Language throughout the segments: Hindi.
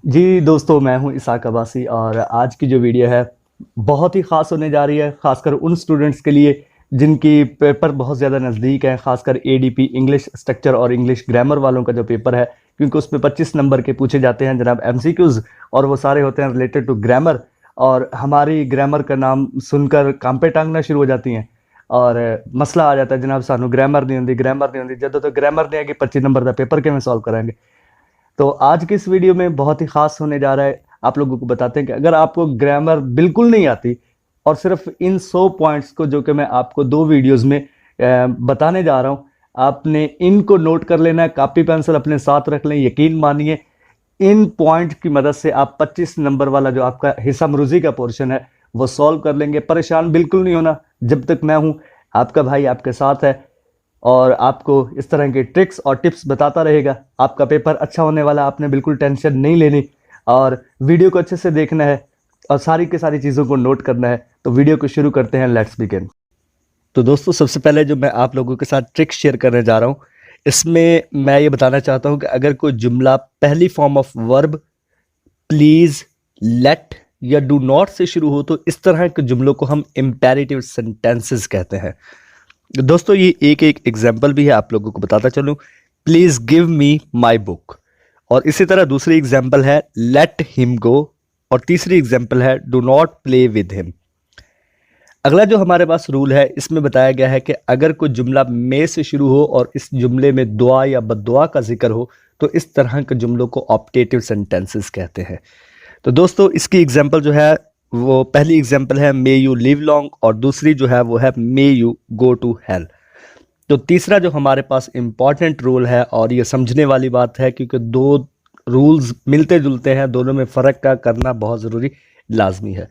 जी दोस्तों, मैं हूं इसाक अब्बासी और आज की जो वीडियो है बहुत ही ख़ास होने जा रही है, ख़ासकर उन स्टूडेंट्स के लिए जिनकी पेपर बहुत ज़्यादा नज़दीक है। ख़ासकर एडीपी इंग्लिश स्ट्रक्चर और इंग्लिश ग्रामर वालों का जो पेपर है, क्योंकि उसमें 25 नंबर के पूछे जाते हैं जनाब एमसीक्यूज़, और वो सारे होते हैं रिलेटेड टू ग्रामर। और हमारी ग्रामर का नाम सुनकर कांपे टांगना शुरू हो जाती हैं और मसला आ जाता है जनाब, सानू ग्रामर नहीं होती, ग्रामर नहीं होती। जब तक ग्रामर नहीं आएगी 25 नंबर का पेपर कैसे सॉल्व कराएंगे। तो आज की इस वीडियो में बहुत ही खास होने जा रहा है। आप लोगों को बताते हैं कि अगर आपको ग्रामर बिल्कुल नहीं आती और सिर्फ इन 100 पॉइंट्स को, जो कि मैं आपको 2 वीडियोस में बताने जा रहा हूं, आपने इनको नोट कर लेना है, कॉपी पेंसिल अपने साथ रख लें। यकीन मानिए इन पॉइंट की मदद से आप 25 नंबर वाला जो आपका हिस्सा मरूजी का पोर्शन है वो सॉल्व कर लेंगे। परेशान बिल्कुल नहीं होना, जब तक मैं हूं आपका भाई आपके साथ है और आपको इस तरह के ट्रिक्स और टिप्स बताता रहेगा। आपका पेपर अच्छा होने वाला, आपने बिल्कुल टेंशन नहीं लेनी और वीडियो को अच्छे से देखना है और सारी की सारी चीज़ों को नोट करना है। तो वीडियो को शुरू करते हैं, लेट्स बिगिन। तो दोस्तों, सबसे पहले जो मैं आप लोगों के साथ ट्रिक शेयर करने जा रहा हूँ, इसमें मैं ये बताना चाहता हूँ कि अगर कोई जुमला पहली form of verb please, let या डू नॉट से शुरू हो तो इस तरह के जुमलों को हम इम्पेरेटिव सेंटेंसेस कहते हैं। दोस्तों, ये एक एक एग्जाम्पल भी है, आप लोगों को बताता चलूं। Please give me my book, और इसी तरह दूसरी एग्जाम्पल है लेट हिम गो, और तीसरी एग्जाम्पल है do not play with him. अगला जो हमारे पास रूल है, इसमें बताया गया है कि अगर कोई जुमला में से शुरू हो और इस जुमले में दुआ या बद्दुआ का जिक्र हो तो इस तरह के जुमलों को ऑप्टेटिव सेंटेंसेस कहते हैं। तो दोस्तों, इसकी एग्जाम्पल जो है वो पहली एग्जाम्पल है मे यू लिव लॉन्ग, और दूसरी जो है वो है may you go to hell. तो तीसरा जो हमारे पास इंपॉर्टेंट रूल है, और ये समझने वाली बात है क्योंकि दो रूल्स मिलते जुलते हैं, दोनों में फ़र्क का करना बहुत ज़रूरी लाजमी है।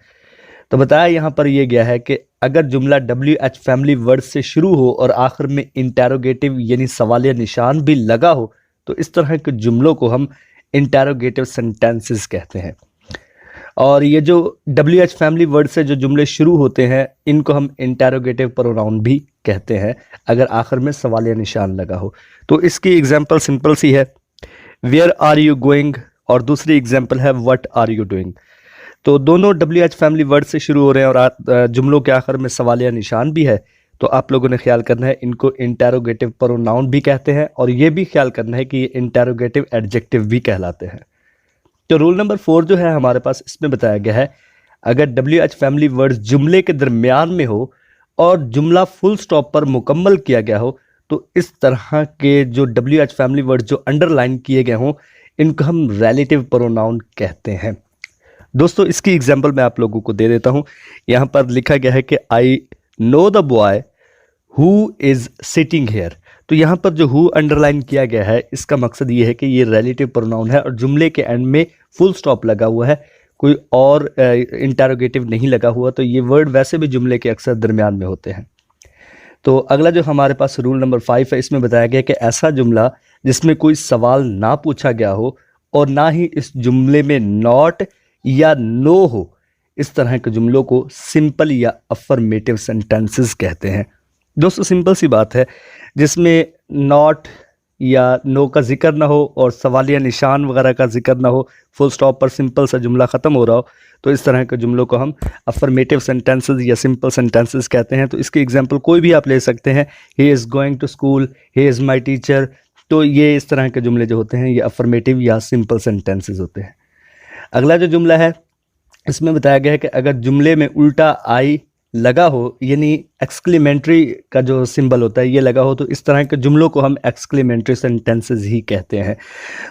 तो बताया यहाँ पर यह गया है कि अगर जुमला WH फैमिली वर्ड से शुरू हो और आखिर में इंटेरोगेटिव यानी सवालिया निशान भी लगा हो तो इस तरह के जुमलों को हम इंटेरोगेटिव सेंटेंसेस कहते हैं। और ये जो WH फैमिली वर्ड से जो जुमले शुरू होते हैं इनको हम इंटेरोगेटिव प्रोनाउन भी कहते हैं अगर आखिर में सवालिया निशान लगा हो। तो इसकी एग्जांपल सिंपल सी है, वेयर आर यू गोइंग, और दूसरी एग्जांपल है व्हाट आर यू डूइंग। तो दोनों WH फैमिली वर्ड से शुरू हो रहे हैं और जुमलों के आखिर में सवालिया निशान भी है। तो आप लोगों ने ख्याल करना है, इनको इंटेरोगेटिव प्रोनाउन भी कहते हैं, और ये भी ख्याल करना है कि ये इंटेरोगेटिव एडजेक्टिव भी कहलाते हैं। तो रूल नंबर 4 जो है हमारे पास, इसमें बताया गया है अगर WH फैमिली वर्ड्स जुमले के दरमियान में हो और जुमला फुल स्टॉप पर मुकम्मल किया गया हो तो इस तरह के जो WH फैमिली वर्ड्स जो अंडरलाइन किए गए हों इनको हम रिलेटिव प्रोनाउन कहते हैं। दोस्तों, इसकी एग्जांपल मैं आप लोगों को दे देता हूं। यहां पर लिखा गया है कि I know the boy who is sitting here. तो यहाँ पर जो हु अंडरलाइन किया गया है इसका मकसद ये है कि ये रिलेटिव प्रोनाउन है और जुमले के एंड में फुल स्टॉप लगा हुआ है, कोई और इंटेरोगेटिव नहीं लगा हुआ। तो ये वर्ड वैसे भी जुमले के अक्सर दरमियान में होते हैं। तो अगला जो हमारे पास रूल नंबर 5 है, इसमें बताया गया कि ऐसा जुमला जिसमें कोई सवाल ना पूछा गया हो और ना ही इस जुमले में नॉट या नो हो, इस तरह के जुमलों को सिंपल या अफर्मेटिव सेंटेंसेस कहते हैं। दोस्तों, सिंपल सी बात है, जिसमें नॉट या नो का जिक्र ना हो और सवालिया निशान वगैरह का जिक्र ना हो, फुल स्टॉप पर सिंपल सा जुमला ख़त्म हो रहा हो, तो इस तरह के जुमलों को हम अफर्मेटिव सेंटेंसेस या सिंपल सेंटेंसेस कहते हैं। तो इसकी एग्जांपल कोई भी आप ले सकते हैं, he is going to school, he is my teacher. तो ये इस तरह के जुमले जो होते हैं ये अफर्मेटिव या सिंपल सेंटेंसेस होते हैं। अगला जो जुमला है, इसमें बताया गया है कि अगर जुमले में उल्टा आई लगा हो यानी एक्सक्लेमेंट्री का जो सिंबल होता है ये लगा हो तो इस तरह के जुमलों को हम एक्सक्लेमेंट्री सेंटेंसेस ही कहते हैं।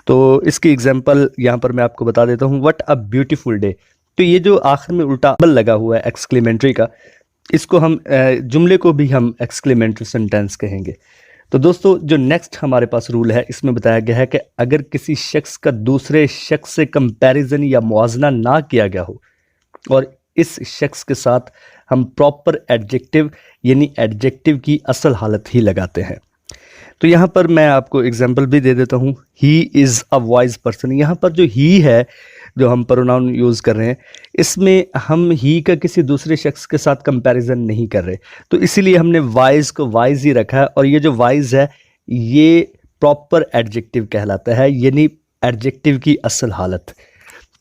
तो इसकी एग्जांपल यहाँ पर मैं आपको बता देता हूँ, व्हाट अ ब्यूटीफुल डे। तो ये जो आखिर में उल्टा बल लगा हुआ है एक्सक्लेमेंट्री का, इसको हम जुमले को भी हम एक्सक्लेमेंट्री सेंटेंस कहेंगे। तो दोस्तों, जो नेक्स्ट हमारे पास रूल है, इसमें बताया गया है कि अगर किसी शख्स का दूसरे शख्स से कंपैरिजन या मुआवजा ना किया गया हो और इस शख्स के साथ हम प्रॉपर एडजेक्टिव यानी एडजेक्टिव की असल हालत ही लगाते हैं। तो यहाँ पर मैं आपको एग्जांपल भी दे देता हूँ, he is a wise person. यहाँ पर जो ही है, जो हम प्रोनाउन यूज़ कर रहे हैं, इसमें हम ही का किसी दूसरे शख्स के साथ कंपैरिजन नहीं कर रहे, तो इसीलिए हमने वाइज को वाइज ही रखा है। और ये जो वाइज है ये प्रॉपर एडजेक्टिव कहलाता है, यानी एडजेक्टिव की असल हालत।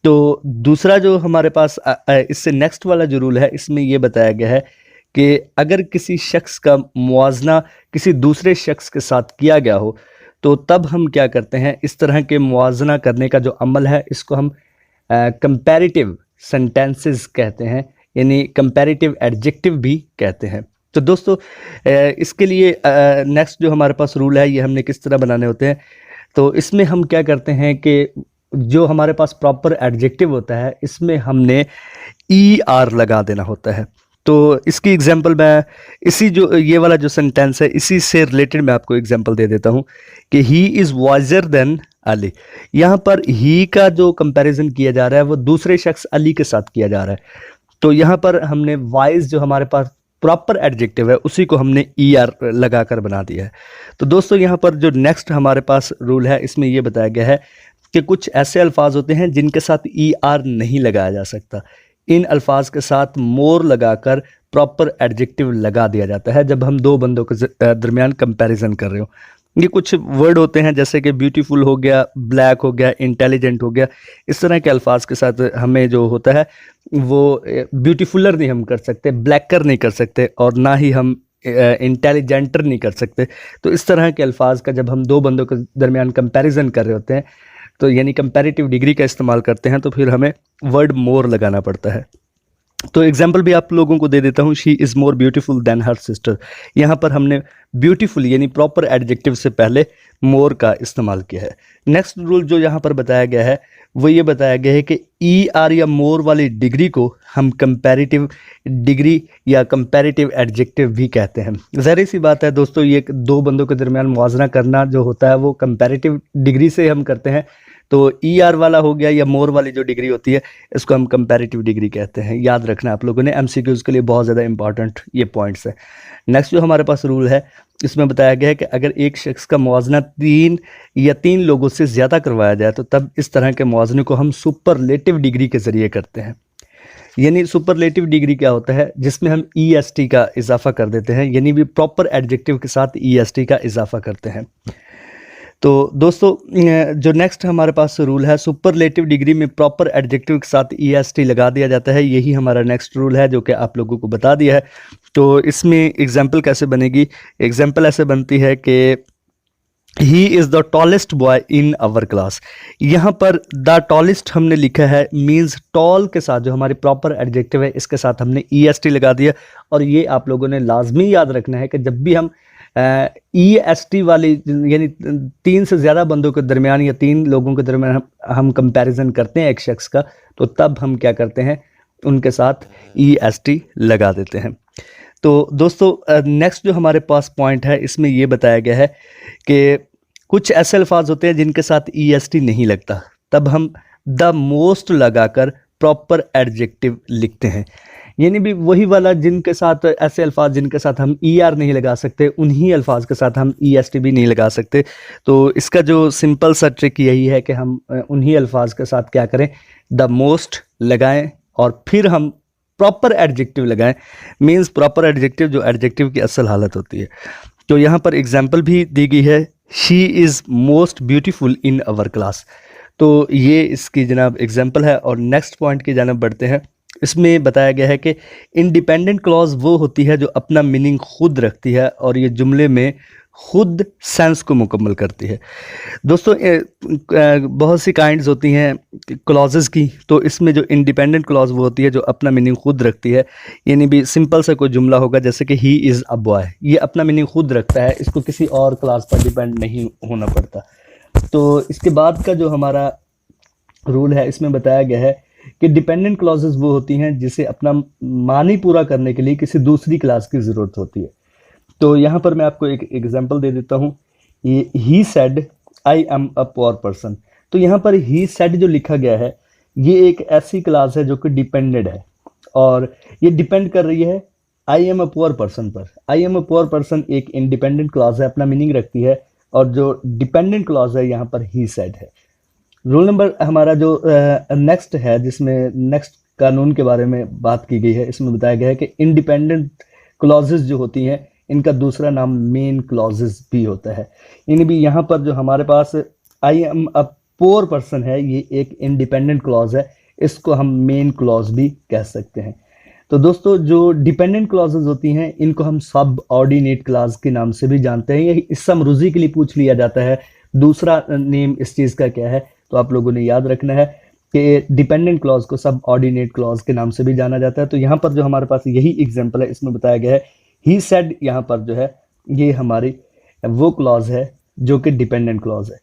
तो दूसरा जो हमारे पास इससे नेक्स्ट वाला जो रूल है, इसमें ये बताया गया है कि अगर किसी शख्स का मुआवजा किसी दूसरे शख्स के साथ किया गया हो तो तब हम क्या करते हैं, इस तरह के मुआवजा करने का जो अमल है इसको हम कंपैरेटिव सेंटेंसेस कहते हैं, यानी कंपैरेटिव एडजेक्टिव भी कहते हैं। तो दोस्तों इसके लिए नेक्स्ट जो हमारे पास रूल है ये हमने किस तरह बनाने होते हैं, तो इसमें हम क्या करते हैं कि जो हमारे पास प्रॉपर एडजेक्टिव होता है इसमें हमने ई आर लगा देना होता है। तो इसकी एग्जांपल मैं इसी जो ये वाला जो सेंटेंस है इसी से रिलेटेड मैं आपको एग्जांपल दे देता हूँ कि he is visor then Ali. यहाँ पर ही का जो कंपैरिजन किया जा रहा है वो दूसरे शख्स अली के साथ किया जा रहा है। तो यहाँ पर हमने वाइज जो हमारे पास प्रॉपर एडजेक्टिव है उसी को हमने ई आर लगा कर बना दिया है। तो दोस्तों यहाँ पर जो नेक्स्ट हमारे पास रूल है इसमें यह बताया गया है कि कुछ ऐसे अल्फाज होते हैं जिनके साथ ई आर नहीं लगाया जा सकता। इन अल्फाज के साथ मोर लगाकर प्रॉपर एडजेक्टिव लगा दिया जाता है जब हम दो बंदों के दरमियान कंपैरिजन कर रहे हो। ये कुछ वर्ड होते हैं जैसे कि ब्यूटीफुल हो गया, ब्लैक हो गया, इंटेलिजेंट हो गया। इस तरह के अल्फाज के साथ हमें जो होता है वो ब्यूटीफुलर नहीं हम कर सकते, ब्लैकर नहीं कर सकते और ना ही हम इंटेलिजेंटर नहीं कर सकते। तो इस तरह के अल्फाज का जब हम दो बंदों के दरमियान कंपैरिजन कर रहे होते हैं तो यानी कंपैरेटिव डिग्री का इस्तेमाल करते हैं तो फिर हमें वर्ड मोर लगाना पड़ता है। तो एग्जाम्पल भी आप लोगों को दे देता हूँ, she is more beautiful then her sister. यहाँ पर हमने ब्यूटीफुल यानी प्रॉपर एडजेक्टिव से पहले मोर का इस्तेमाल किया है। नेक्स्ट रूल जो यहाँ पर बताया गया है वो ये बताया गया है कि ई आर या मोर वाली डिग्री को हम कंपैरेटिव डिग्री या कंपैरेटिव एडजेक्टिव भी कहते हैं। ज़ाहिर सी बात है दोस्तों, ये दो बंदों के दरमियान मुआवजा करना जो होता है वो कंपैरेटिव डिग्री से हम करते हैं। तो ई आर वाला हो गया या मोर वाली जो डिग्री होती है इसको हम कंपैरेटिव डिग्री कहते हैं। याद रखना आप लोगों ने, एमसीक्यूज़ के लिए बहुत ज़्यादा इंपॉर्टेंट ये पॉइंट्स है। नेक्स्ट जो हमारे पास रूल है इसमें बताया गया है कि अगर एक शख्स का मुआवजा तीन लोगों से ज़्यादा करवाया जाए तो तब इस तरह के मुआवजे को हम सुपरलेटिव डिग्री के ज़रिए करते हैं। यानी सुपरलेटिव डिग्री क्या होता है, जिसमें हम ई एस टी का इजाफा कर देते हैं, यानी भी प्रॉपर एडजेक्टिव के साथ ई एस टी का इजाफा करते हैं। तो दोस्तों जो नेक्स्ट हमारे पास रूल है, सुपरलेटिव डिग्री में प्रॉपर एडजेक्टिव के साथ ई एस टी लगा दिया जाता है। यही हमारा नेक्स्ट रूल है जो कि आप लोगों को बता दिया है। तो इसमें एग्जाम्पल कैसे बनेगी, एग्जाम्पल ऐसे बनती है कि he is the tallest boy in our class. यहाँ पर द टॉलेस्ट हमने लिखा है मीन्स टॉल के साथ जो हमारी प्रॉपर एडजेक्टिव है इसके साथ हमने ई एस टी लगा दिया। और ये आप लोगों ने लाजमी याद रखना है कि जब भी हम ई एस टी वाली यानी तीन से ज़्यादा बंदों के दरमियान या तीन लोगों के दरमियान हम कंपैरिजन करते हैं एक शख्स का, तो तब हम क्या करते हैं, उनके साथ ई एस टी लगा देते हैं। तो दोस्तों नेक्स्ट जो हमारे पास पॉइंट है इसमें ये बताया गया है कि कुछ ऐसे अल्फाज होते हैं जिनके साथ ई एस टी नहीं लगता, तब हम द मोस्ट लगाकर प्रॉपर एडजेक्टिव लिखते हैं। यानी भी वही वाला जिनके साथ ऐसे अल्फाज जिनके साथ हम ई आर नहीं लगा सकते उन्हीं अल्फाज के साथ हम ई एस टी भी नहीं लगा सकते। तो इसका जो सिंपल सा ट्रिक यही है कि हम उन्हीं अल्फाज के साथ क्या करें, द मोस्ट लगाएं और फिर हम प्रॉपर एडजेक्टिव लगाएं। मीन्स प्रॉपर एडजेक्टिव जो एडजेक्टिव की असल हालत होती है। तो यहाँ पर एग्जाम्पल भी दी गई है, she is most beautiful in our class. तो ये इसकी जनाब एग्जाम्पल है। और नेक्स्ट पॉइंट की जानब बढ़ते हैं। इसमें बताया गया है कि इंडिपेंडेंट क्लॉज वो होती है जो अपना मीनिंग खुद रखती है और ये जुमले में खुद सेंस को मुकम्मल करती है। दोस्तों बहुत सी काइंड्स होती हैं क्लॉजेस की, तो इसमें जो इंडिपेंडेंट क्लॉज वो होती है जो अपना मीनिंग खुद रखती है। यानी भी सिंपल सा कोई जुमला होगा जैसे कि ही इज़ अ बॉय, ये अपना मीनिंग खुद रखता है, इसको किसी और क्लॉज पर डिपेंड नहीं होना पड़ता। तो इसके बाद का जो हमारा रूल है इसमें बताया गया है कि डिपेंडेंट क्लॉजेस वो होती हैं जिसे अपना मानी पूरा करने के लिए किसी दूसरी क्लास की ज़रूरत होती है। तो यहाँ पर मैं आपको एक एग्जांपल दे देता हूँ। ये he said I am a poor person. तो यहाँ पर ही सेड जो लिखा गया है ये एक ऐसी क्लास है जो कि डिपेंडेड है और ये डिपेंड कर रही है I am a poor person पर। I am a poor person एक इंडिपेंडेंट क्लॉज है, अपना मीनिंग रखती है, और जो डिपेंडेंट क्लॉज है यहाँ पर ही सेड है। रूल नंबर हमारा जो नेक्स्ट है जिसमें नेक्स्ट कानून के बारे में बात की गई है, इसमें बताया गया है कि इंडिपेंडेंट क्लॉजेस जो होती हैं इनका दूसरा नाम मेन क्लॉजेस भी होता है। यानी भी यहाँ पर जो हमारे पास आई एम अ पोर पर्सन है, ये एक इंडिपेंडेंट क्लॉज है, इसको हम मेन क्लॉज भी कह सकते हैं। तो दोस्तों जो डिपेंडेंट क्लॉजेज होती हैं इनको हम सब ऑर्डिनेट क्लॉज के नाम से भी जानते हैं। ये इस समरूजी के लिए पूछ लिया जाता है, दूसरा नेम इस चीज़ का क्या है, तो आप लोगों ने याद रखना है कि डिपेंडेंट क्लॉज को सब ऑर्डिनेट क्लॉज के नाम से भी जाना जाता है। तो यहाँ पर जो हमारे पास यही एग्जाम्पल है, इसमें बताया गया है ही सेड, यहाँ पर जो है ये हमारी वो क्लॉज है जो कि डिपेंडेंट क्लॉज है।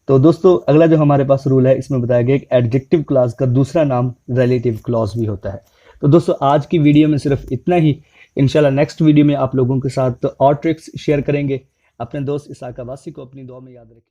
तो दोस्तों अगला जो हमारे पास रूल है, इसमें बताया गया कि एडजेक्टिव क्लॉज का दूसरा नाम रिलेटिव क्लॉज भी होता है। तो दोस्तों आज की वीडियो में सिर्फ इतना ही। इंशाल्लाह नेक्स्ट वीडियो में आप लोगों के साथ और ट्रिक्स शेयर करेंगे। अपने दोस्त इसाक अब्बासी को अपनी दुआ में याद रखें।